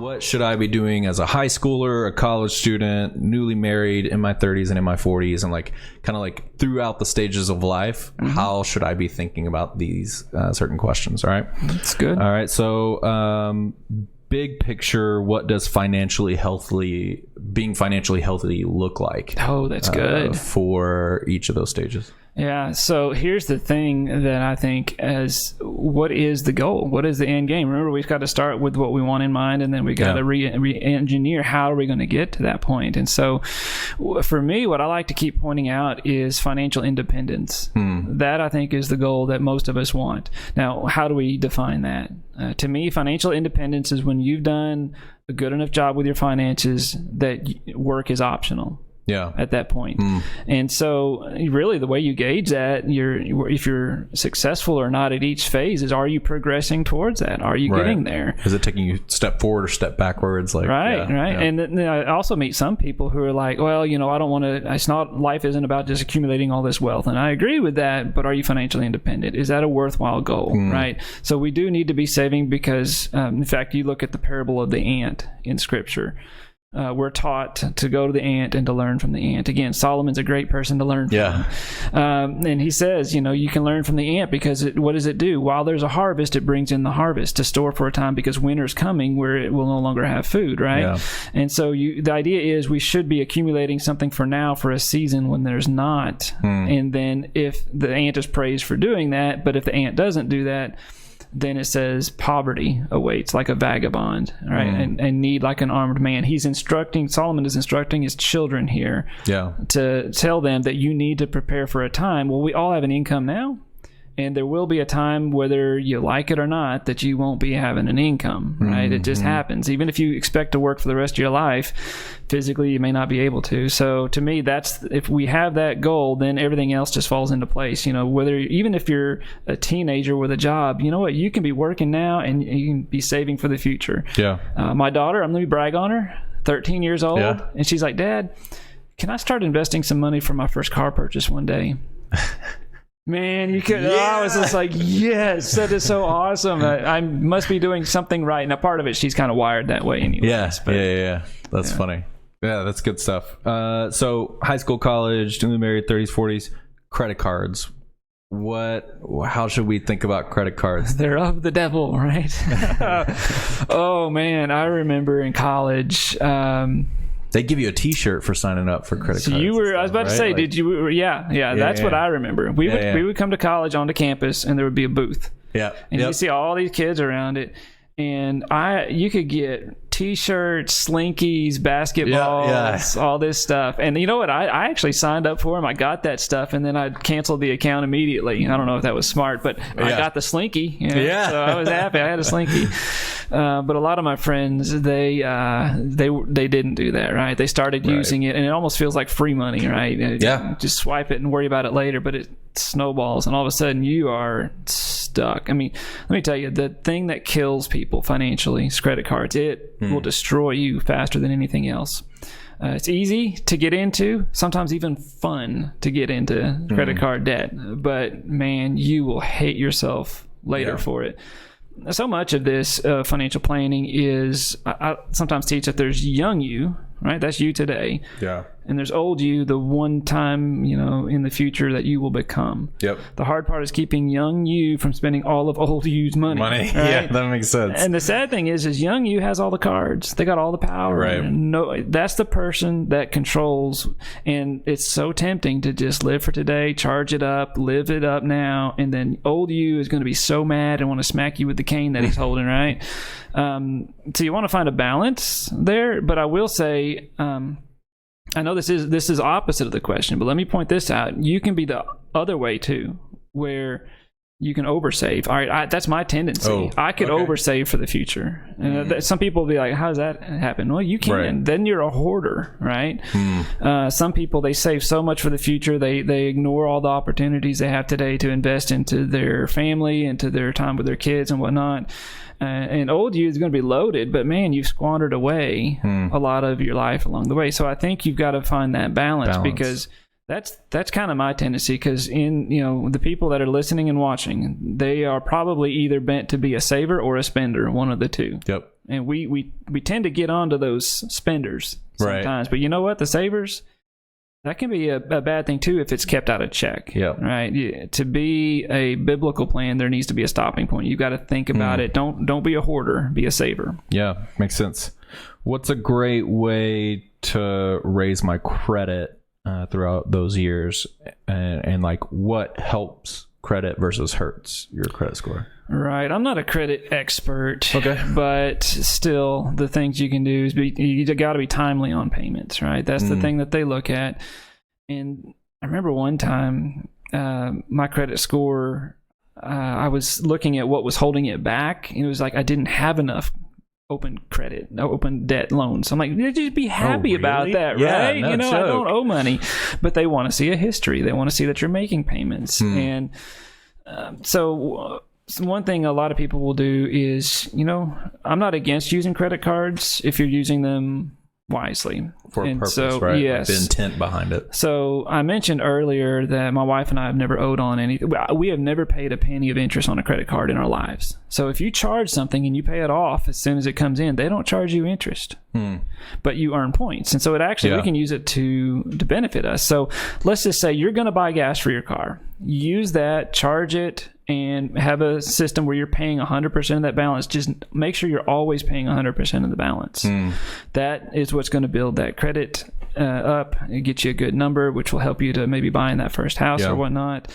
what should I be doing as a high schooler, a college student, newly married, in my 30s and in my 40s, and like kind of like throughout the stages of life, how should I be thinking about these certain questions? All right. That's good. All right. So, big picture, what does being financially healthy look like? Oh, that's good. For each of those stages. Yeah. So here's the thing that I think as what is the goal? What is the end game? Remember, we've got to start with what we want in mind, and then we got to re-engineer how are we going to get to that point. And so for me, what I like to keep pointing out is financial independence. That I think is the goal that most of us want. Now, how do we define that? To me, financial independence is when you've done a good enough job with your finances that work is optional. Yeah. At that point. And so really the way you gauge that, if you're successful or not at each phase, is are you progressing towards that? Are you getting there? Is it taking you step forward or step backwards? Like Right. And then I also meet some people who are like, well, I don't want to, life isn't about just accumulating all this wealth. And I agree with that, but are you financially independent? Is that a worthwhile goal? Right. So we do need to be saving because, in fact, you look at the parable of the ant in Scripture. We're taught to go to the ant and to learn from the ant. Again, Solomon's a great person to learn from. And he says, you can learn from the ant because what does it do? While there's a harvest, it brings in the harvest to store for a time because winter's coming where it will no longer have food, right? Yeah. And so the idea is we should be accumulating something for now for a season when there's not. And then if the ant is praised for doing that, but if the ant doesn't do that, then it says poverty awaits like a vagabond, right? And need like an armed man. Solomon is instructing his children here to tell them that you need to prepare for a time. Well, we all have an income now. And there will be a time, whether you like it or not, that you won't be having an income, right? It just happens. Even if you expect to work for the rest of your life, physically you may not be able to. So to me, if we have that goal, then everything else just falls into place. Even if you're a teenager with a job, you know what? You can be working now and you can be saving for the future. Yeah. My daughter, let me brag on her, 13 years old. Yeah. And she's like, Dad, can I start investing some money for my first car purchase one day? Man, you could. I was just like, yes, that is so awesome. I must be doing something right. Now, part of it, she's kind of wired that way anyway. Yeah. That's funny. Yeah, that's good stuff. So, high school, college, newly married, 30s, 40s, credit cards. How should we think about credit cards? They're of the devil, right? Oh man, I remember in college. They give you a T-shirt for signing up for credit cards. I was about to say, did you? Yeah. That's what I remember. We would come to college onto campus, and there would be a booth. Yeah, and you see all these kids around it, and you could get T-shirts, slinkies, basketballs, all this stuff. And you know what? I actually signed up for them. I got that stuff, and then I canceled the account immediately. I don't know if that was smart, but I got the slinky. So I was happy. I had a slinky. But a lot of my friends, they didn't do that, right? They started using it, and it almost feels like free money, right? Just swipe it and worry about it later, but it snowballs, and all of a sudden you are stuck. I mean, let me tell you, the thing that kills people financially is credit cards. It will destroy you faster than anything else. It's easy to get into, sometimes even fun to get into credit card debt, but man, you will hate yourself later for it. So much of this financial planning is, I sometimes teach that there's young you, right? That's you today. Yeah. And there's old you, the one time, in the future that you will become. Yep. The hard part is keeping young you from spending all of old you's money. Right? Yeah, that makes sense. And the sad thing is young you has all the cards. They got all the power. Right. That's the person that controls. And it's so tempting to just live for today, charge it up, live it up now. And then old you is going to be so mad and want to smack you with the cane that he's holding, right? So you want to find a balance there. But I will say, I know this is opposite of the question, but let me point this out. You can be the other way too, where you can oversave. All right, that's my tendency. I could oversave for the future. And some people will be like, how does that happen? Well, you can. Right. Then you're a hoarder, right? Some people, they save so much for the future, they ignore all the opportunities they have today to invest into their family, into their time with their kids and whatnot. And old you is going to be loaded, but man, you've squandered away a lot of your life along the way. So I think you've got to find that balance. Because That's kind of my tendency, because the people that are listening and watching, they are probably either bent to be a saver or a spender, one of the two. Yep. And we tend to get onto those spenders sometimes, but you know what? The savers, that can be a bad thing too if it's kept out of check. Yeah. Right. To be a biblical plan, there needs to be a stopping point. You got to think about it. Don't be a hoarder. Be a saver. Yeah, makes sense. What's a great way to raise my credit throughout those years, and like what helps credit versus hurts your credit score? Right. I'm not a credit expert. Okay. But still, the things you can do is you got to be timely on payments, right? That's the thing that they look at. And I remember one time, my credit score, I was looking at what was holding it back. And it was like I didn't have enough open debt loans. I'm like, just be happy about that, right? No I joke. don't owe money, but they want to see a history. They want to see that you're making payments. And so one thing a lot of people will do is, I'm not against using credit cards if you're using them wisely. For a purpose, so, right? Yes. Like the intent behind it. So I mentioned earlier that my wife and I have never owed on anything. We have never paid a penny of interest on a credit card in our lives. So if you charge something and you pay it off as soon as it comes in, they don't charge you interest, but you earn points. And so it actually, we can use it to benefit us. So let's just say you're going to buy gas for your car. Use that, charge it, and have a system where you're paying 100% of that balance. Just make sure you're always paying 100% of the balance. That is what's going to build that credit up and get you a good number, which will help you to maybe buying that first house or whatnot.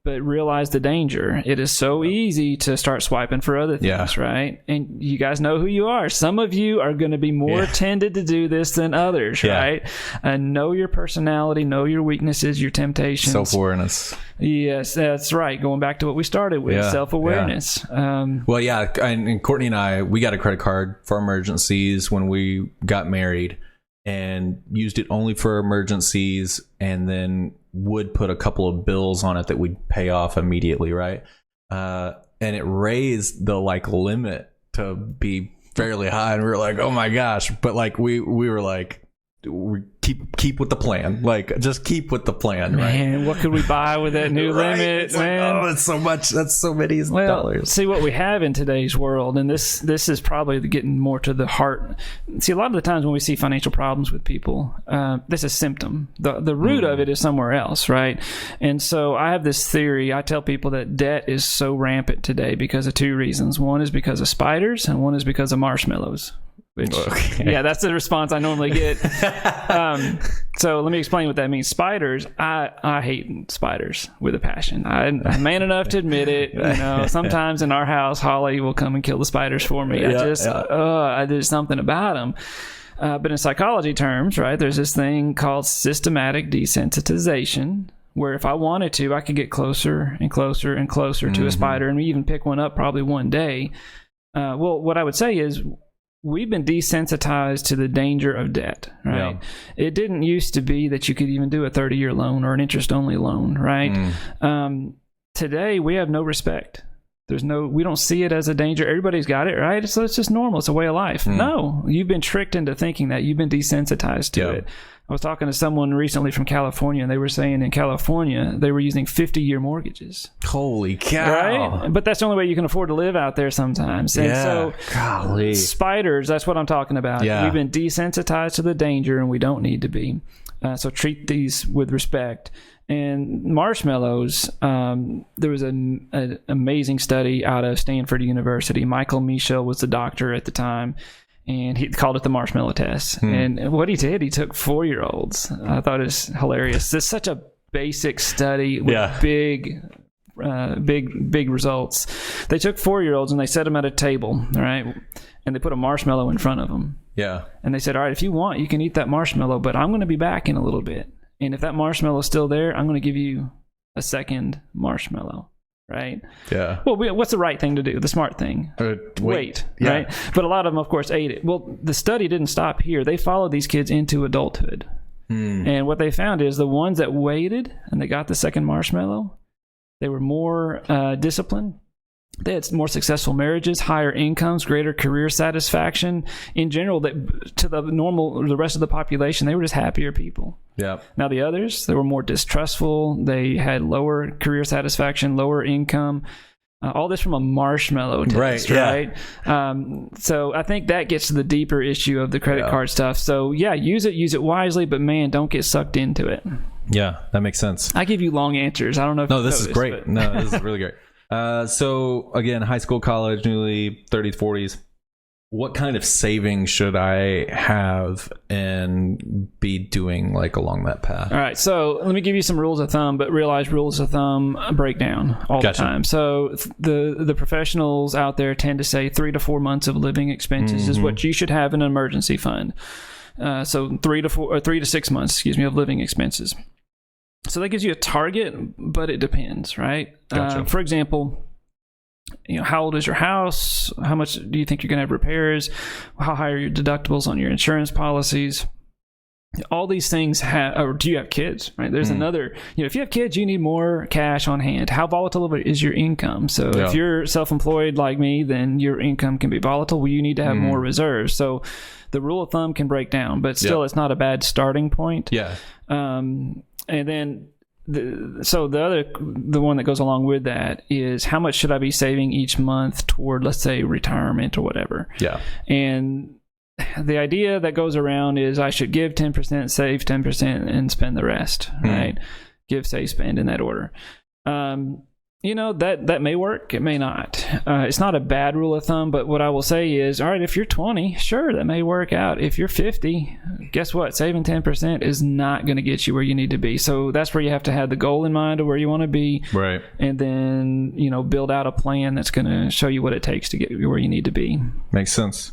But realize the danger. It is so easy to start swiping for other things, right? And you guys know who you are. Some of you are going to be more tended to do this than others, right? Know your personality, know your weaknesses, your temptations. Self-awareness. Yes, that's right. Going back to what we started with, self-awareness. And Courtney and I, we got a credit card for emergencies when we got married and used it only for emergencies, and then would put a couple of bills on it that we'd pay off immediately, right? And it raised the limit to be fairly high, and we were like, oh my gosh. But we were like, keep with the plan. Just keep with the plan, right? Man, what could we buy with that new limit? It's man, it's so much. That's so many dollars. See what we have in today's world, and this is probably getting more to the heart. See, a lot of the times when we see financial problems with people, this is a symptom. The root of it is somewhere else, right? And so I have this theory. I tell people that debt is so rampant today because of two reasons. One is because of spiders, and one is because of marshmallows. That's the response I normally get. So let me explain what that means. Spiders, I hate spiders with a passion. I'm man enough to admit it. Sometimes in our house, Holly will come and kill the spiders for me. There's something about them. But in psychology terms, right, there's this thing called systematic desensitization, where if I wanted to, I could get closer and closer and closer to a spider, and even pick one up probably one day. What I would say is, we've been desensitized to the danger of debt, right? Yeah. It didn't used to be that you could even do a 30-year loan or an interest-only loan, right? Today, we have no respect. We don't see it as a danger. Everybody's got it, right? So it's just normal. It's a way of life. No, you've been tricked into thinking that. You've been desensitized to it. I was talking to someone recently from California, and they were saying in California, they were using 50-year mortgages. Holy cow. Right? But that's the only way you can afford to live out there sometimes. And so spiders, that's what I'm talking about. Yeah. We've been desensitized to the danger, and we don't need to be. So treat these with respect. And marshmallows, there was an amazing study out of Stanford University. Michael Michel was the doctor at the time, and he called it the marshmallow test. And what he did, he took 4-year-olds. I thought it was hilarious. It's such a basic study with big results. They took 4-year-olds and they set them at a table, all right? And they put a marshmallow in front of them. Yeah. And they said, all right, if you want, you can eat that marshmallow, but I'm going to be back in a little bit. And if that marshmallow is still there, I'm going to give you a second marshmallow, right? Yeah. Well, what's the right thing to do? The smart thing. Wait, right? But a lot of them, of course, ate it. Well, the study didn't stop here. They followed these kids into adulthood. And what they found is the ones that waited and they got the second marshmallow, they were more disciplined. They had more successful marriages, higher incomes, greater career satisfaction. In general, that to the rest of the population, they were just happier people. Yeah. Now the others, they were more distrustful. They had lower career satisfaction, lower income. All this from a marshmallow test, right? So I think that gets to the deeper issue of the credit card stuff. So yeah, use it wisely, but man, don't get sucked into it. Yeah, that makes sense. I give you long answers. I don't know if this is great. But... No, this is really great. So again, high school, college, newly 30s, 40s. What kind of savings should I have and be doing like along that path? All right. So let me give you some rules of thumb, but realize rules of thumb break down all the time. So the professionals out there tend to say 3 to 4 months of living expenses is what you should have in an emergency fund. So 3 to 6 months, of living expenses. So that gives you a target, but it depends, right? Gotcha. For example, how old is your house? How much do you think you're going to have repairs? How high are your deductibles on your insurance policies? All these things or do you have kids, right? There's another, if you have kids, you need more cash on hand. How volatile is your income? So if you're self-employed like me, then your income can be volatile. Well, you need to have more reserves. So the rule of thumb can break down, but still it's not a bad starting point. Yeah. And then the one that goes along with that is how much should I be saving each month toward, let's say, retirement or whatever. Yeah. And the idea that goes around is I should give 10%, save 10%, and spend the rest, right? Give, save, spend in that order. That may work. It may not. It's not a bad rule of thumb, but what I will say is, all right, if you're 20, sure, that may work out. If you're 50, guess what? Saving 10% is not going to get you where you need to be. So that's where you have to have the goal in mind of where you want to be. Right. And then, build out a plan that's going to show you what it takes to get you where you need to be. Makes sense.